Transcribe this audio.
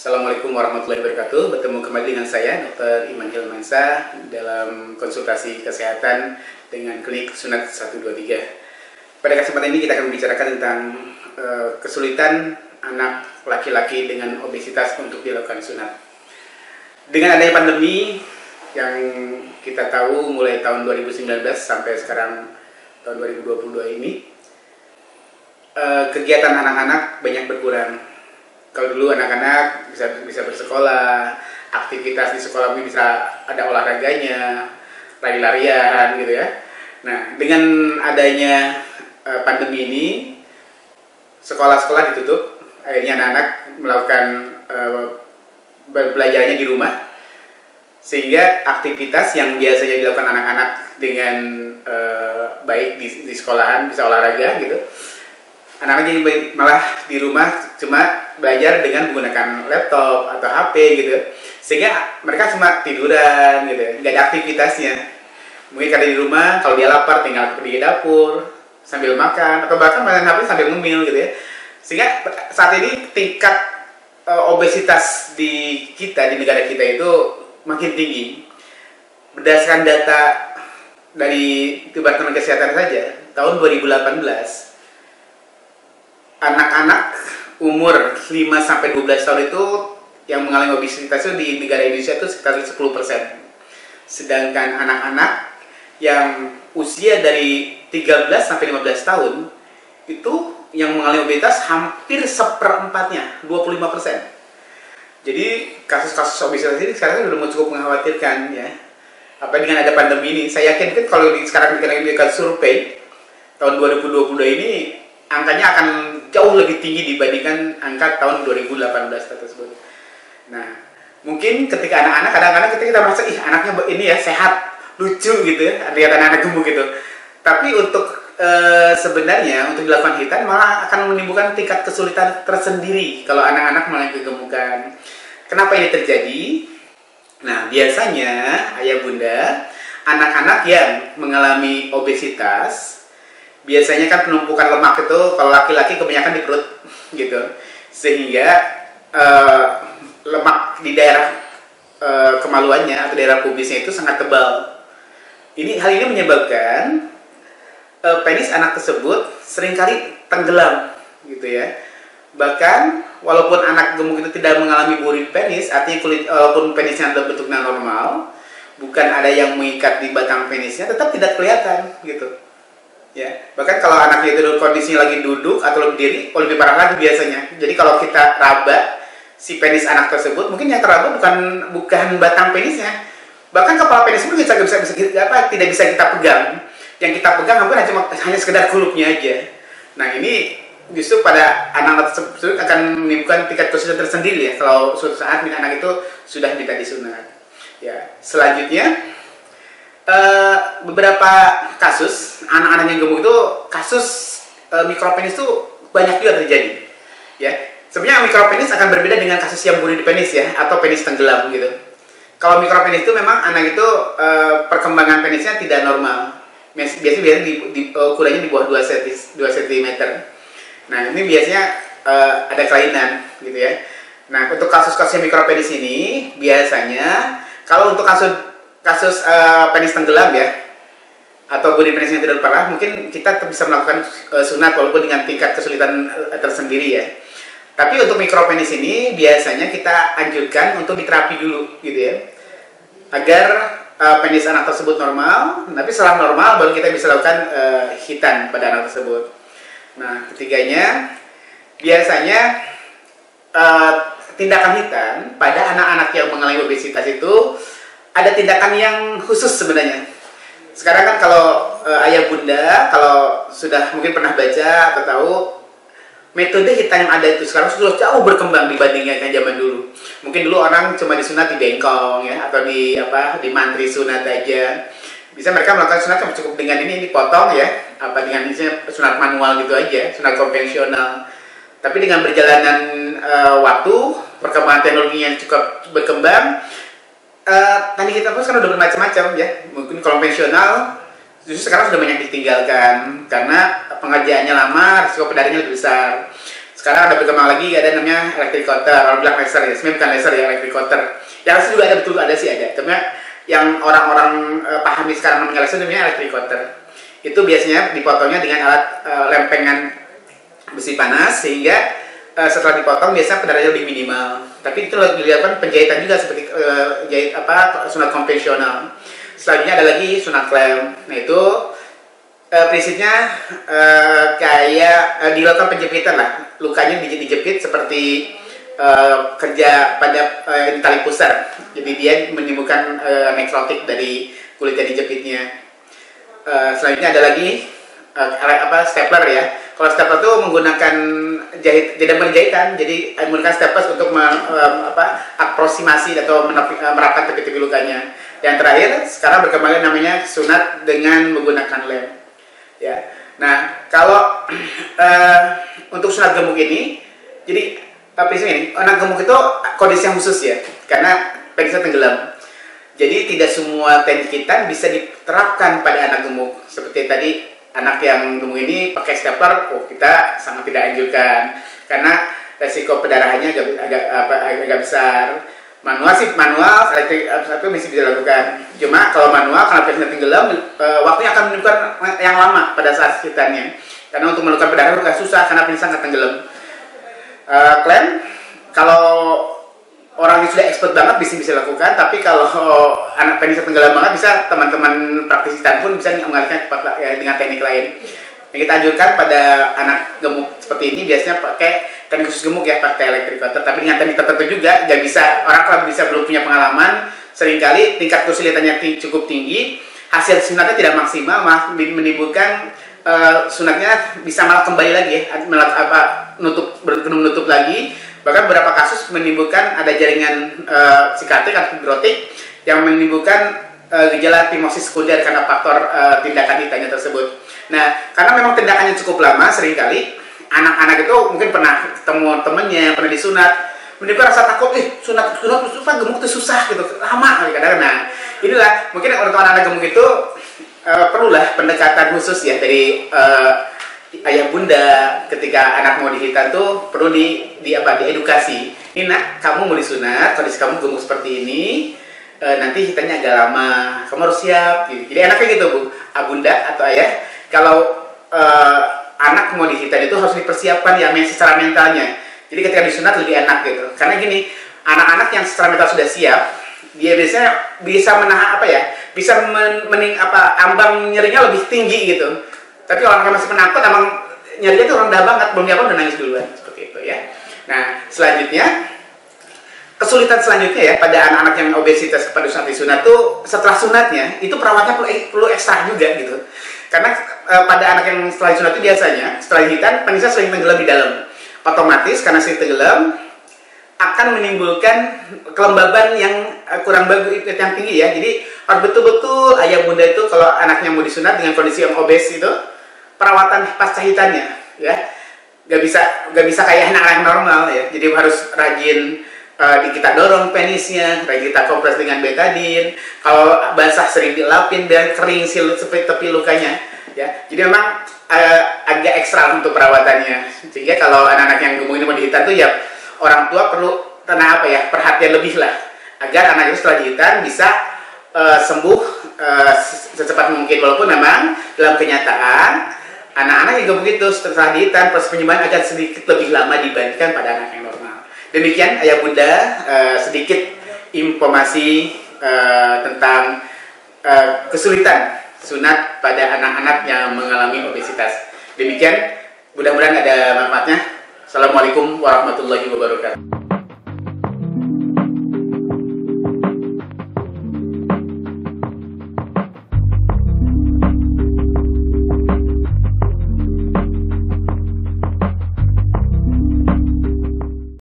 Assalamualaikum warahmatullahi wabarakatuh. Bertemu kembali dengan saya, Dr. Iman Hilmansyah, dalam konsultasi kesehatan dengan klinik Sunat 123. Pada kesempatan ini kita akan membicarakan tentang kesulitan anak laki-laki dengan obesitas untuk dilakukan sunat. Dengan adanya pandemi yang kita tahu mulai tahun 2019 sampai sekarang tahun 2022 ini, kegiatan anak-anak banyak berkurang. Kalau dulu anak-anak bisa bersekolah, aktivitas di sekolah bisa ada olahraganya, lari-larian gitu ya. Nah, dengan adanya pandemi ini, sekolah-sekolah ditutup, akhirnya anak-anak melakukan belajarnya di rumah, sehingga aktivitas yang biasanya dilakukan anak-anak dengan baik di sekolahan, bisa olahraga gitu, anak-anak jadi malah di rumah cuma belajar dengan menggunakan laptop atau HP gitu, sehingga mereka cuma tiduran gitu, nggak ada aktivitasnya. Mungkin kalau di rumah, kalau dia lapar tinggal pergi ke dapur sambil makan, atau bahkan main HP sambil ngemil gitu ya. Sehingga saat ini tingkat obesitas di negara kita itu makin tinggi. Berdasarkan data dari Departemen Kesehatan saja, tahun 2018 anak-anak umur 5-12 tahun itu yang mengalami obesitas itu di negara Indonesia itu sekitar 10%. Sedangkan anak-anak yang usia dari 13-15 tahun itu yang mengalami obesitas hampir seperempatnya, 25%. Jadi kasus-kasus obesitas ini sekarang sudah cukup mengkhawatirkan ya. Apa dengan ada pandemi ini, saya yakin kan kalau sekarang kita survei tahun 2022 ini angkanya akan jauh lebih tinggi dibandingkan angka tahun 2018 tersebut. Nah, mungkin ketika anak-anak kadang-kadang kita merasa anaknya ini ya sehat, lucu gitu ya, lihat anak-anak gemuk gitu. Tapi untuk sebenarnya untuk dilakukan hitan malah akan menimbulkan tingkat kesulitan tersendiri kalau anak-anak mengalami kegemukan. Kenapa ini terjadi? Nah, biasanya ayah bunda, anak-anak yang mengalami obesitas biasanya kan penumpukan lemak itu kalau laki-laki kebanyakan di perut gitu, sehingga lemak di daerah kemaluannya atau daerah pubisnya itu sangat tebal. Hal ini menyebabkan penis anak tersebut seringkali tenggelam gitu ya. Bahkan walaupun anak gemuk itu tidak mengalami burit penis, artinya walaupun penisnya dalam bentuknya normal, bukan ada yang mengikat di batang penisnya, tetap tidak kelihatan gitu. Ya, bahkan kalau anaknya itu kondisinya lagi duduk atau berdiri, lebih parah lagi biasanya. Jadi kalau kita raba si penis anak tersebut, mungkin yang teraba bukan batang penisnya, bahkan kepala penis pun tidak bisa kita pegang. Yang kita pegang hanya sekedar kulupnya aja. Nah, ini justru pada anak tersebut akan menimbulkan tingkat kesulitan tersendiri ya kalau suatu saat anak itu sudah minta disunat. Ya, selanjutnya beberapa kasus anak-anak yang gemuk itu kasus mikropenis itu banyak juga terjadi ya. Sebenarnya mikropenis akan berbeda dengan kasus yang burit penis ya, atau penis tenggelam gitu. Kalau mikropenis itu memang anak itu perkembangan penisnya tidak normal, biasanya ukurannya di bawah 2 cm. Nah, ini biasanya ada kelainan gitu ya. Nah, untuk kasus-kasus mikropenis ini biasanya kalau untuk kasus penis tenggelam ya, atau burit penis yang tidak parah, mungkin kita bisa melakukan sunat walaupun dengan tingkat kesulitan tersendiri ya. Tapi untuk mikropenis ini biasanya kita anjurkan untuk diterapi dulu gitu ya, agar penis anak tersebut normal. Tapi setelah normal baru kita bisa lakukan hitan pada anak tersebut. Nah, ketiganya biasanya tindakan hitan pada anak-anak yang mengalami obesitas itu ada tindakan yang khusus sebenarnya. Sekarang kan kalau ayah bunda, kalau sudah mungkin pernah baca atau tahu, metode hitan yang ada itu sekarang sudah jauh berkembang dibandingkan zaman dulu. Mungkin dulu orang cuma disunat di bengkong ya, atau di mantri sunat aja. Bisa mereka melakukan sunat cukup dengan ini dipotong ya, dengan sunat manual gitu aja, sunat konvensional. Tapi dengan berjalanan waktu, perkembangan teknologi yang cukup berkembang, tadi kita pun sekarang udah bermacam-macam ya. Mungkin konvensional justru sekarang sudah banyak ditinggalkan karena pengerjaannya lama, risiko pedarinya lebih besar. sekarang ada berkembang lagi, ada namanya electric cutter, orang bilang laser ya, sebenarnya bukan laser ya, electric cutter. Yang juga ada, betul ada sih ada, tapi yang orang-orang pahami sekarang namanya laser namanya electric cutter. Itu biasanya dipotongnya dengan alat lempengan besi panas, sehingga setelah dipotong biasanya pendarahannya lebih minimal. Tapi itu dilakukan penjahitan juga seperti jahit sunat konvensional. Selanjutnya ada lagi sunat klem. Nah itu prinsipnya kayak dilakukan penjepitan lah, lukanya dijepit seperti kerja pada tali pusar. Jadi dia menimbulkan nekrotik dari kulit yang dijepitnya. Selanjutnya ada lagi stapler ya. Kalau stapler itu menggunakan jahitan, jadi menggunakan stapler untuk aproksimasi atau merapkan tepi-tepi lukanya. Yang terakhir sekarang berkembang namanya sunat dengan menggunakan lem. Ya. Nah kalau untuk sunat gemuk ini, jadi prinsipnya ini, anak gemuk itu kondisi yang khusus ya, karena penisnya tenggelam. Jadi tidak semua teknik kita bisa diterapkan pada anak gemuk. Seperti tadi anak yang gemuk ini pakai stapler, kita sangat tidak anjurkan karena resiko pendarahannya agak besar. Manual, elektrik itu masih bisa dilakukan. Cuma kalau manual, karena penisnya tenggelam, waktunya akan menimbulkan yang lama pada saat sekitarnya. Karena untuk melakukan pendarahan agak susah karena penisnya sangat tenggelam. Klem, kalau orang yang sudah expert banget bisa lakukan, tapi kalau anak penisnya tenggelam banget, bisa teman-teman praktisi pun bisa mengalihkan dengan teknik lain. Yang kita anjurkan pada anak gemuk seperti ini biasanya pakai teknik khusus gemuk ya, pakai electric cutter. Tapi dengan teknik tertentu juga, nggak bisa, orang kalau belum punya pengalaman, seringkali tingkat kesulitannya cukup tinggi, hasil sunatnya tidak maksimal, malah menimbulkan sunatnya bisa malah kembali lagi ya, menutup lagi. Bahkan beberapa kasus menimbulkan ada jaringan sikatrik atau fibrotik yang menimbulkan gejala fimosis sekunder karena faktor tindakan hitanya tersebut. Nah, karena memang tindakannya cukup lama, seringkali anak-anak itu mungkin pernah ketemu temennya, pernah disunat, menimbulkan rasa takut, sunat gemuk itu susah gitu, lama kadang-kadang. Nah, inilah mungkin untuk anak-anak gemuk itu perlulah pendekatan khusus ya dari ayah bunda ketika anak mau dihitan tuh perlu diedukasi. Ini nak, kamu mau disunat, kondisi kamu gemuk seperti ini, nanti hitannya agak lama, kamu harus siap. Gitu. Jadi enaknya gitu bu, bunda atau ayah, kalau anak mau dihitan itu harus dipersiapkan ya secara mentalnya. Jadi ketika disunat lebih enak gitu. Karena gini, anak-anak yang secara mental sudah siap, dia biasanya bisa menahan bisa ambang nyerinya lebih tinggi gitu. Tapi kalau anaknya masih penakut, emang nyerinya tuh rendah banget, belum diapa udah nangis duluan, seperti itu ya. Nah, selanjutnya, kesulitan selanjutnya ya, pada anak-anak yang obesitas pada sunat tuh, setelah sunatnya, itu perawatnya perlu ekstra juga gitu. Karena pada anak yang setelah sunat itu biasanya, setelah dihitan, penisnya sering tenggelam di dalam. Otomatis, karena sering tenggelam, akan menimbulkan kelembaban yang kurang bagus, yang tinggi ya. Jadi, harus betul-betul ayah bunda itu, kalau anaknya mau disunat dengan kondisi yang obes itu, perawatan pasca hitannya ya gak bisa kayak anak-anak normal ya. Jadi harus rajin kita dorong penisnya, rajin kita kompres dengan betadine. Kalau basah sering dilapin biar kering seperti tepi lukanya ya. Jadi memang agak ekstra untuk perawatannya. Sehingga kalau anak-anak yang gemuk ini mau dihitan tuh ya orang tua perlu perhatian lebih lah agar anak itu setelah dihitan bisa sembuh secepat mungkin. Walaupun memang dalam kenyataan anak-anak yang begitu setelah dihitan proses penyembuhan akan sedikit lebih lama dibandingkan pada anak yang normal. Demikian ayah bunda sedikit informasi tentang kesulitan sunat pada anak-anak yang mengalami obesitas. Demikian, mudah-mudahan ada manfaatnya. Assalamualaikum warahmatullahi wabarakatuh.